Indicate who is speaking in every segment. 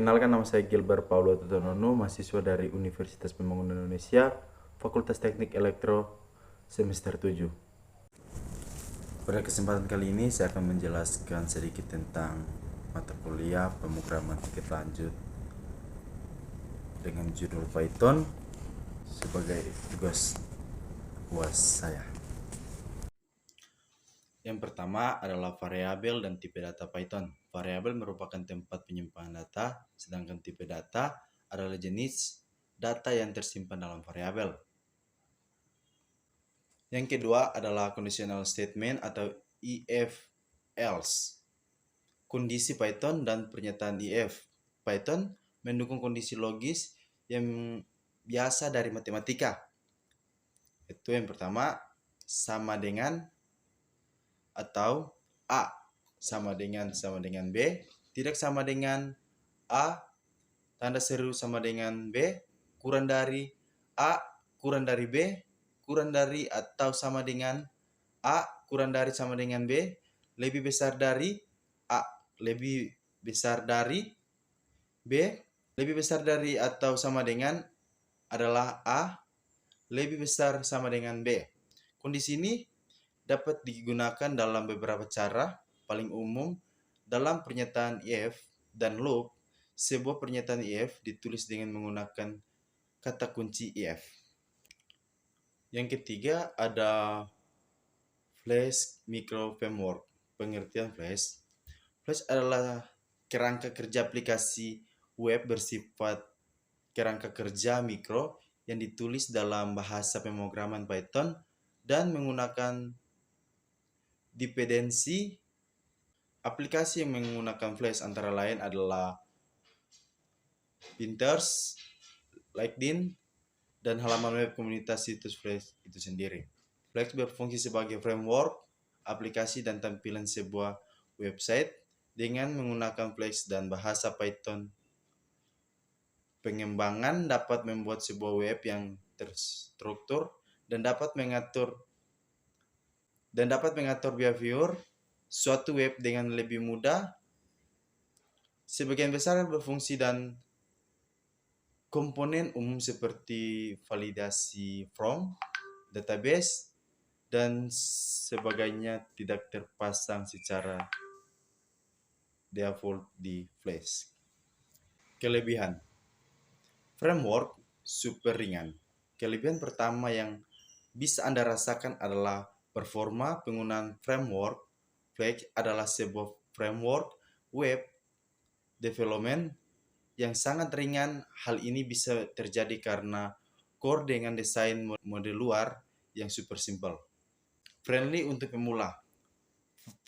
Speaker 1: Perkenalkan, nama saya Gilbert Paulo Tutonono, mahasiswa dari Universitas Pembangunan Indonesia, Fakultas Teknik Elektro, semester 7. Pada kesempatan kali ini saya akan menjelaskan sedikit tentang mata kuliah pemrograman tingkat lanjut dengan judul Python sebagai tugas UAS saya. Yang pertama adalah variabel dan tipe data Python. Variabel merupakan tempat penyimpanan data, sedangkan tipe data adalah jenis data yang tersimpan dalam variabel. Yang kedua adalah conditional statement atau if else. Kondisi Python dan pernyataan if. Python mendukung kondisi logis yang biasa dari matematika. Itu yang pertama, sama dengan atau A sama dengan B, tidak sama dengan A, tanda seru sama dengan B, kurang dari A, kurang dari B, kurang dari atau sama dengan A, kurang dari sama dengan B, lebih besar dari A, lebih besar dari B, lebih besar dari atau sama dengan adalah A, lebih besar sama dengan B. Kondisi ini dapat digunakan dalam beberapa cara. Paling umum dalam pernyataan if dan loop. Sebuah pernyataan if ditulis dengan menggunakan kata kunci if. Yang ketiga ada Flash Micro Framework. Pengertian Flash. Flash adalah kerangka kerja aplikasi web bersifat kerangka kerja mikro yang ditulis dalam bahasa pemrograman Python dan menggunakan dependensi. Aplikasi yang menggunakan Flash antara lain adalah Pinterest, LinkedIn, dan halaman web komunitas situs Flash itu sendiri. Flash berfungsi sebagai framework, aplikasi, dan tampilan sebuah website dengan menggunakan Flash dan bahasa Python. Pengembangan dapat membuat sebuah web yang terstruktur dan dapat mengatur behavior suatu web dengan lebih mudah. Sebagian besar berfungsi dan komponen umum seperti validasi form, database, dan sebagainya tidak terpasang secara default di Flash. Kelebihan framework super ringan. Kelebihan pertama yang bisa Anda rasakan adalah performa penggunaan framework. Flash adalah sebuah framework web development yang sangat ringan. Hal ini bisa terjadi karena core dengan desain mode luar yang super simple. Friendly untuk pemula.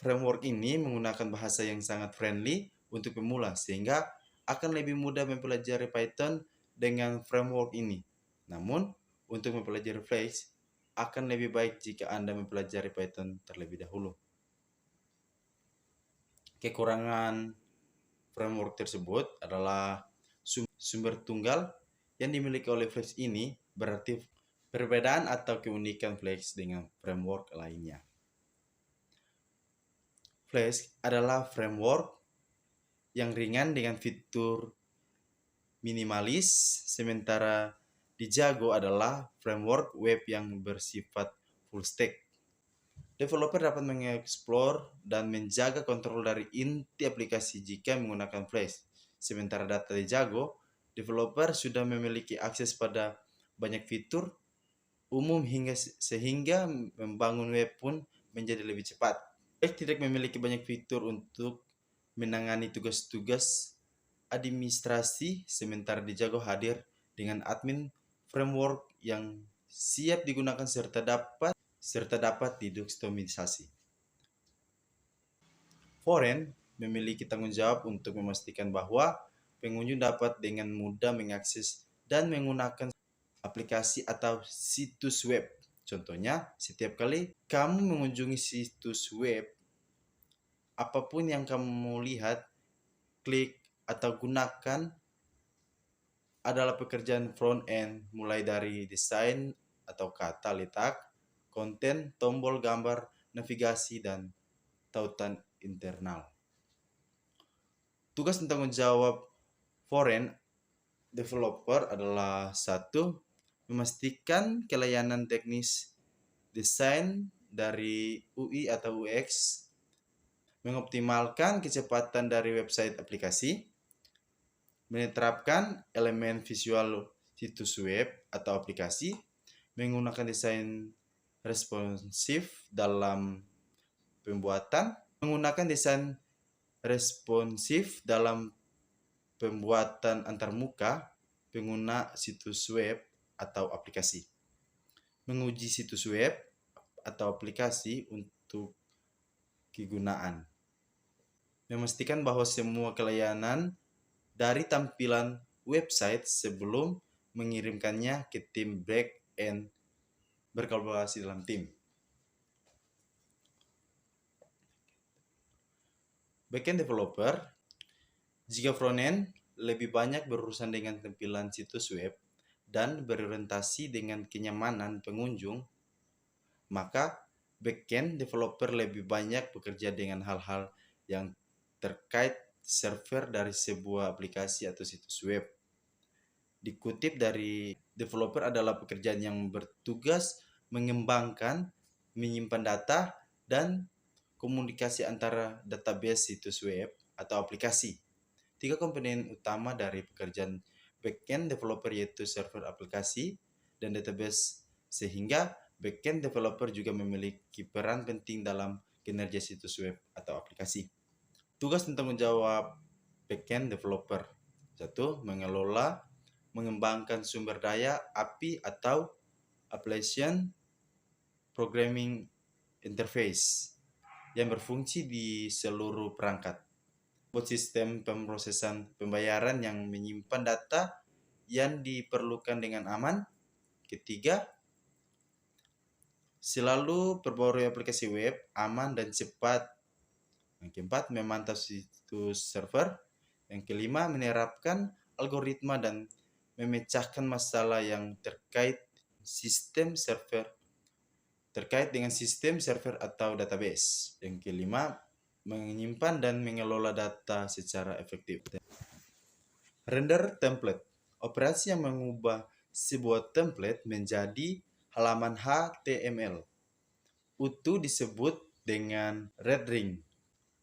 Speaker 1: Framework ini menggunakan bahasa yang sangat friendly untuk pemula sehingga akan lebih mudah mempelajari Python dengan framework ini. Namun, untuk mempelajari Flash akan lebih baik jika Anda mempelajari Python terlebih dahulu. Kekurangan framework tersebut adalah sumber tunggal yang dimiliki oleh Flash ini berarti perbedaan atau keunikan Flash dengan framework lainnya. Flash adalah framework yang ringan dengan fitur minimalis, sementara Django adalah framework web yang bersifat full stack. Developer dapat mengeksplor dan menjaga kontrol dari inti aplikasi jika menggunakan Flash. Sementara data Django, developer sudah memiliki akses pada banyak fitur umum sehingga membangun web pun menjadi lebih cepat. Flash tidak memiliki banyak fitur untuk menangani tugas-tugas administrasi, sementara Django hadir dengan admin framework yang siap digunakan serta dapat didokumentasi. Foren memiliki tanggung jawab untuk memastikan bahwa pengunjung dapat dengan mudah mengakses dan menggunakan aplikasi atau situs web. Contohnya, setiap kali kamu mengunjungi situs web, apapun yang kamu lihat, klik, atau gunakan adalah pekerjaan front-end, mulai dari desain atau kata letak, konten, tombol, gambar, navigasi, dan tautan internal. Tugas dan tanggung jawab foreign developer adalah satu, memastikan kelayanan teknis desain dari UI atau UX, mengoptimalkan kecepatan dari website aplikasi, menerapkan elemen visual situs web atau aplikasi, menggunakan desain responsif dalam pembuatan, menggunakan desain responsif dalam pembuatan antarmuka pengguna situs web atau aplikasi, menguji situs web atau aplikasi untuk kegunaan, memastikan bahwa semua kelayanan dari tampilan website sebelum mengirimkannya ke tim back-end berkolaborasi dalam tim. Back-end developer, jika front-end lebih banyak berurusan dengan tampilan situs web dan berorientasi dengan kenyamanan pengunjung, maka back-end developer lebih banyak bekerja dengan hal-hal yang terkait server dari sebuah aplikasi atau situs web. Dikutip dari developer adalah pekerjaan yang bertugas mengembangkan, menyimpan data, dan komunikasi antara database situs web atau aplikasi. 3 komponen utama dari pekerjaan backend developer yaitu server aplikasi dan database, sehingga backend developer juga memiliki peran penting dalam kinerja situs web atau aplikasi. Tugas dan tanggung jawab backend developer. 1. Mengelola, mengembangkan sumber daya API atau Application Programming Interface yang berfungsi di seluruh perangkat. Buat sistem pemrosesan pembayaran yang menyimpan data yang diperlukan dengan aman. Ketiga, selalu perbarui aplikasi web aman dan cepat. Yang keempat, memantau situs server. Yang kelima, menerapkan algoritma dan memecahkan masalah yang terkait dengan sistem server atau database. Yang kelima, menyimpan dan mengelola data secara efektif. Render template. Operasi yang mengubah sebuah template menjadi halaman HTML. Utuh disebut dengan rendering.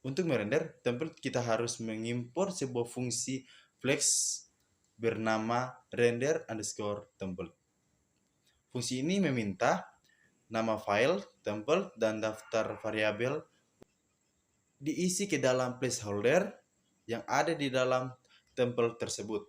Speaker 1: Untuk merender template, kita harus mengimpor sebuah fungsi flex bernama render_template. Fungsi ini meminta nama file, template, dan daftar variabel diisi ke dalam placeholder yang ada di dalam template tersebut.